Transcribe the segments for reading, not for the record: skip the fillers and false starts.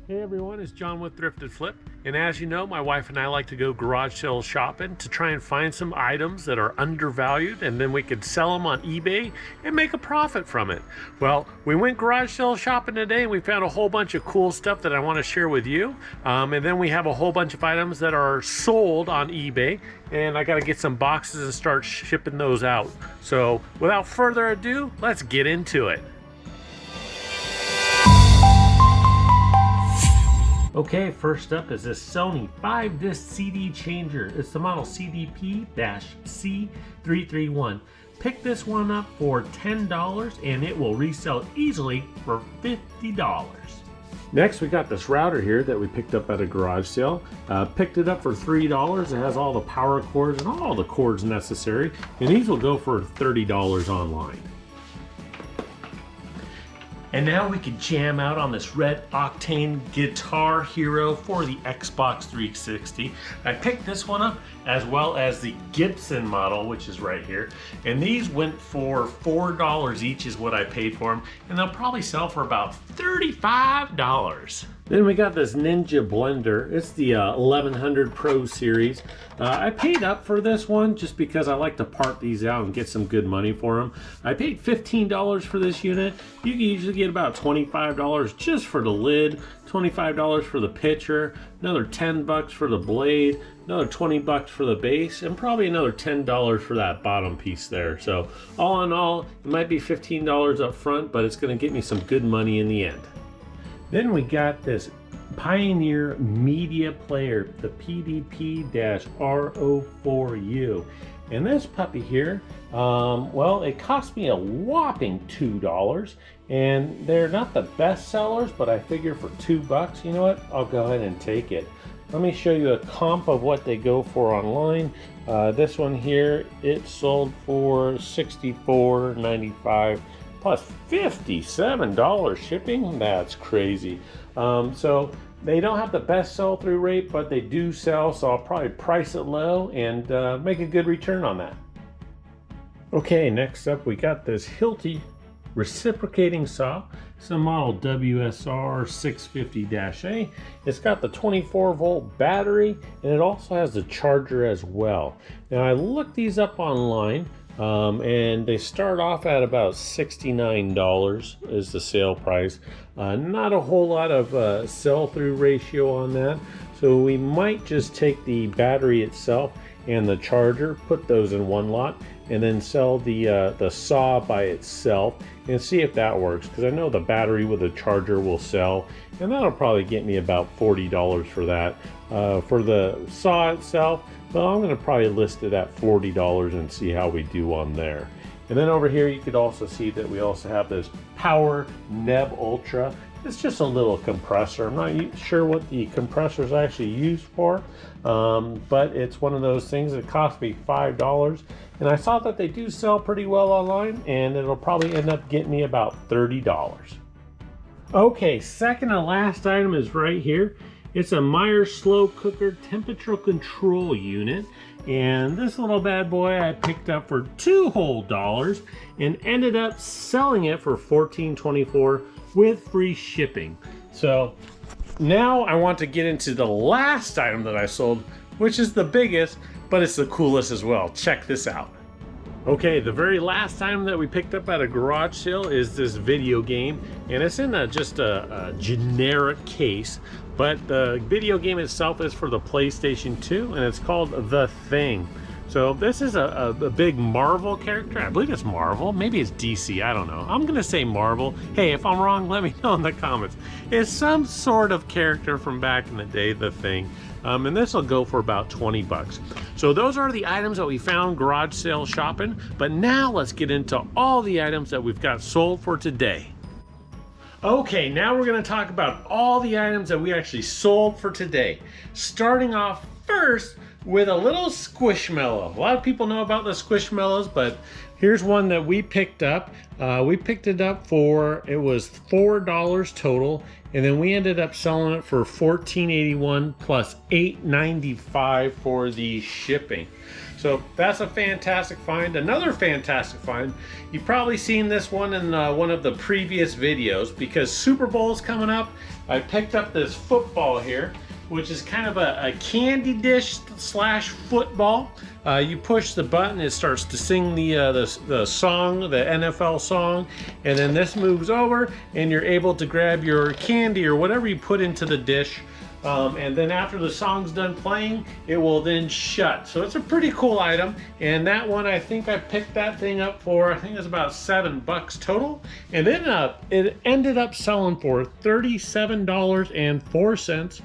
Hey everyone, it's John with Thrift and Flip, and as you know, my wife and I like to go garage sale shopping to try and find some items that are undervalued, and then we could sell them on eBay and make a profit from it. Well, we went garage sale shopping today and we found a whole bunch of cool stuff that I want to share with you, and then we have a whole bunch of items that are sold on eBay, and I got to get some boxes and start shipping those out. So without further ado, let's get into it. Okay, first up is this Sony 5-disc CD Changer. It's the model CDP-C331. Pick this one up for $10 and it will resell easily for $50. Next, we got this router here that we picked up at a garage sale. Picked it up for $3. It has all the power cords and all the cords necessary, and these will go for $30 online. And now we can jam out on this red octane Guitar Hero for the Xbox 360. I picked this one up as well as the Gibson model, which is right here. And these went for $4 each is what I paid for them. And they'll probably sell for about $35. Then we got this Ninja blender. It's the 1100 Pro series. I paid up for this one just because I like to part these out and get some good money for them. I paid $15 for this unit. You can usually get about $25 just for the lid, $25 for the pitcher, another $10 for the blade, another $20 for the base, and probably another $10 for that bottom piece there. So all in all, it might be $15 up front, but it's going to get me some good money in the end. Then we got this Pioneer Media Player, the PDP-R04U. And this puppy here, well, it cost me a whopping $2. And they're not the best sellers, but I figure for $2, you know what? I'll go ahead and take it. Let me show you a comp of what they go for online. This one here, it sold for $64.95. Plus $57 shipping. That's crazy. So they don't have the best sell-through rate, but they do sell, so I'll probably price it low and make a good return on that. Okay, next up we got this Hilti reciprocating saw. It's a model WSR 650-A. It's got the 24-volt battery, and it also has the charger as well. Now I looked these up online. And they start off at about $69 is the sale price. Not a whole lot of sell-through ratio on that, so we might just take the battery itself and the charger, put those in one lot, and then sell the saw by itself and see if that works, because I know the battery with the charger will sell, and that'll probably get me about $40 for that. For the saw itself, well, I'm going to probably list it at $40 and see how we do on there. And then over here you could also see that we also have this Power Neb Ultra. It's just a little compressor. I'm not sure what the compressor is actually used for, but it's one of those things that cost me $5. And I saw that they do sell pretty well online, and it'll probably end up getting me about $30. Okay, second and last item is right here. It's a Meyer slow cooker temperature control unit, and this little bad boy I picked up for $2 whole and ended up selling it for $14.24 with free shipping. So now I want to get into the last item that I sold, which is the biggest, but it's the coolest as well. Check this out. Okay, the very last item that we picked up at a garage sale is this video game, and it's in just a generic case, but the video game itself is for the PlayStation 2, and it's called The Thing. So this is a big Marvel character. I believe it's Marvel. Maybe it's DC. I don't know. I'm going to say Marvel. Hey, if I'm wrong, let me know in the comments. It's some sort of character from back in the day, The Thing. And this will go for about $20. So those are the items that we found garage sale shopping. But now let's get into all the items that we've got sold for today. Okay, now we're going to talk about all the items that we actually sold for today. Starting off first with a little Squishmallow. A lot of people know about the Squishmallows, but Here's one that we picked up. We picked it up for, it was $4 total, and then we ended up selling it for $14.81 plus $8.95 for the shipping. So that's a fantastic find. Another fantastic find, you've probably seen this one in one of the previous videos, because Super Bowl is coming up. I picked up this football here, which is kind of a candy dish slash football. You push the button, it starts to sing the song, the NFL song, and then this moves over and you're able to grab your candy or whatever you put into the dish. And then after the song's done playing, it will then shut. So it's a pretty cool item. And that one, I think I picked that thing up for, I think it was about $7 total. And then it ended up selling for $37.04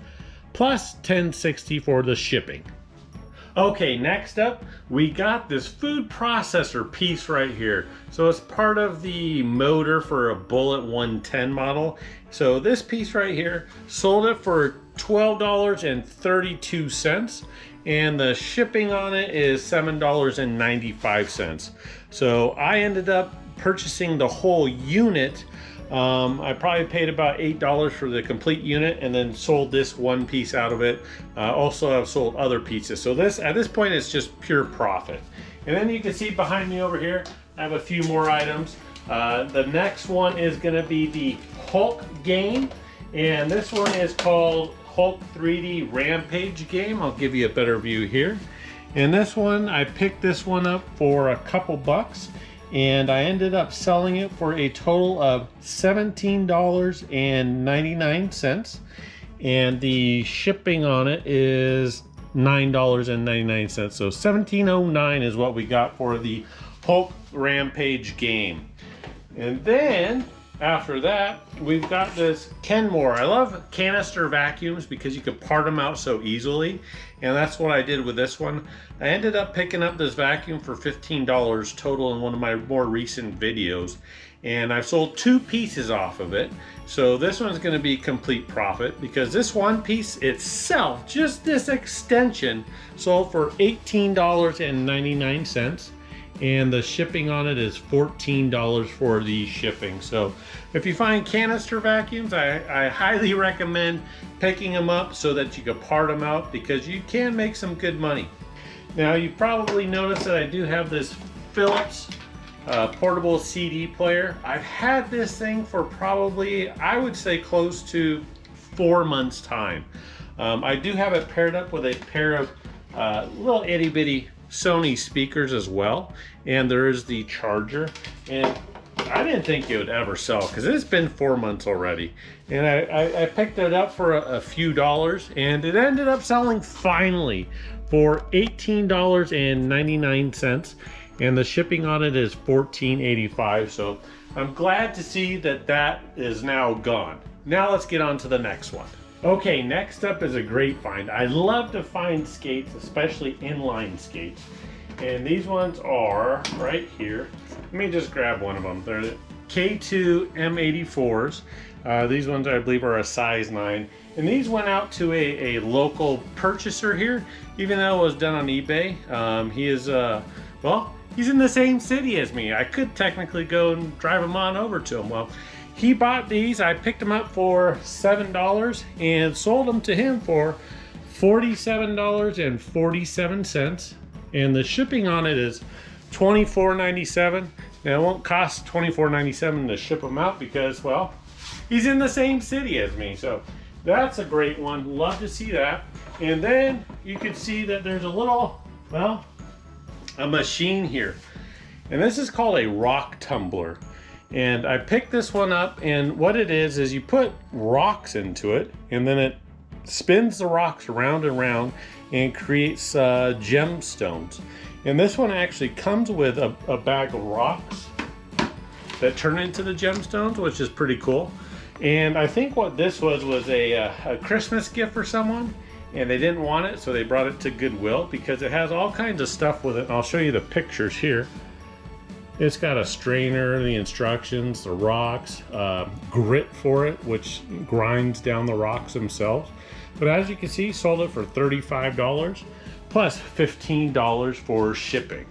plus $10.60 for the shipping. Okay, next up, we got this food processor piece right here. So it's part of the motor for a Bullet 110 model. So this piece right here, sold it for $12.32, and the shipping on it is $7.95. So I ended up purchasing the whole unit. I probably paid about $8 for the complete unit, and then sold this one piece out of it. Also, I've sold other pieces. So this, at this point, it's just pure profit. And then you can see behind me over here, I have a few more items. The next one is going to be the Hulk game, and this one is called Hulk 3D Rampage game. I'll give you a better view here. And this one, I picked this one up for a couple bucks, and I ended up selling it for a total of $17.99, and the shipping on it is $9.99. So $17.09 is what we got for the Hulk Rampage game. And then after that, we've got this Kenmore. I love canister vacuums because you can part them out so easily, and that's what I did with this one. I ended up picking up this vacuum for $15 total in one of my more recent videos, and I've sold 2 pieces off of it. So this one's going to be complete profit, because this one piece itself, just this extension, sold for $18.99. and the shipping on it is $14 for the shipping. So if you find canister vacuums, I highly recommend picking them up so that you can part them out, because you can make some good money. Now, you probably noticed that I do have this Philips portable CD player. I've had this thing for probably, I would say, close to 4 months time. I do have it paired up with a pair of little itty bitty Sony speakers as well, and there is the charger. And I didn't think it would ever sell, because it's been 4 months already, and I picked it up for a few dollars, and it ended up selling finally for $18.99, and the shipping on it is $14.85. So I'm glad to see that that is now gone. Now let's get on to the next one. Okay, next up is a great find. I love to find skates, especially inline skates. And these ones are right here. Let me just grab one of them. They're the K2 M84s. These ones, I believe, are a size 9. And these went out to a local purchaser here, even though it was done on eBay. He is, well, he's in the same city as me. I could technically go and drive him on over to him. Well, he bought these. I picked them up for $7 and sold them to him for $47.47. And the shipping on it is $24.97. Now, it won't cost $24.97 to ship them out because, well, he's in the same city as me. So that's a great one. Love to see that. And then you can see that there's a little, well, a machine here. And this is called a rock tumbler. And I picked this one up, and what it is you put rocks into it, and then it spins the rocks around and around and creates gemstones. And this one actually comes with a bag of rocks that turn into the gemstones, which is pretty cool. And I think what this was a Christmas gift for someone, and they didn't want it, so they brought it to Goodwill, because it has all kinds of stuff with it. And I'll show you the pictures here. It's got a strainer, the instructions, the rocks, grit for it, which grinds down the rocks themselves. But as you can see, sold it for $35 plus $15 for shipping.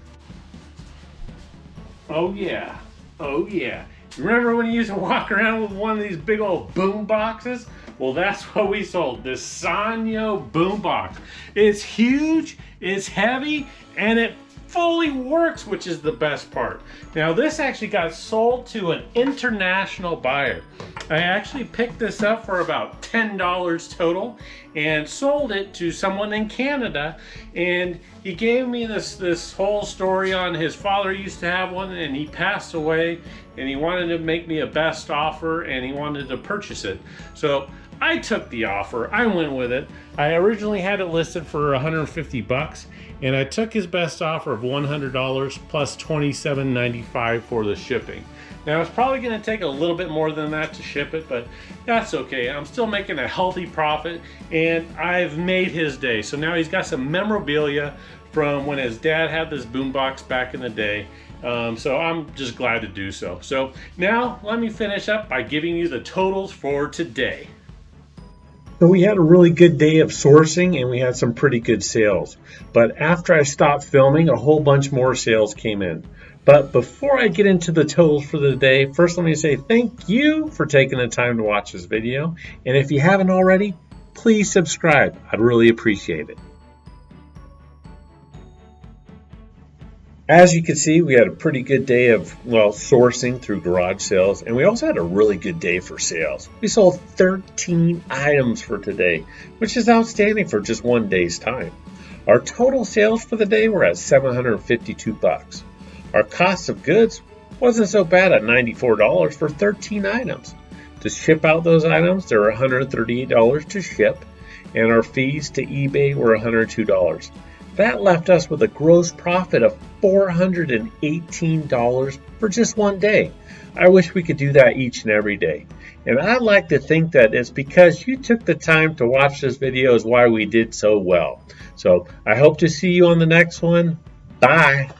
Oh yeah, oh yeah. Remember when you used to walk around with one of these big old boom boxes? Well, that's what we sold, this Sanyo boom box. It's huge, it's heavy, and it fully works, which is the best part. Now, this actually got sold to an international buyer. I actually picked this up for about $10 total and sold it to someone in Canada, and he gave me this whole story on his father used to have one and he passed away, and he wanted to make me a best offer and he wanted to purchase it. So I took the offer, I went with it. I originally had it listed for 150 bucks, and I took his best offer of $100 plus $27.95 for the shipping. Now, it's probably going to take a little bit more than that to ship it, but that's okay. I'm still making a healthy profit, and I've made his day. So now he's got some memorabilia from when his dad had this boombox back in the day. So I'm just glad to do so. So now let me finish up by giving you the totals for today. So we had a really good day of sourcing and we had some pretty good sales. But after I stopped filming, a whole bunch more sales came in. But before I get into the totals for the day, first let me say thank you for taking the time to watch this video. And if you haven't already, please subscribe. I'd really appreciate it. As you can see, we had a pretty good day of, sourcing through garage sales, and we also had a really good day for sales. We sold 13 items for today, which is outstanding for just one day's time. Our total sales for the day were at $752. Our cost of goods wasn't so bad at $94 for 13 items. To ship out those items, there were $138 to ship, and our fees to eBay were $102. That left us with a gross profit of $418 for just one day. I wish we could do that each and every day. And I'd like to think that it's because you took the time to watch this video is why we did so well. So I hope to see you on the next one. Bye.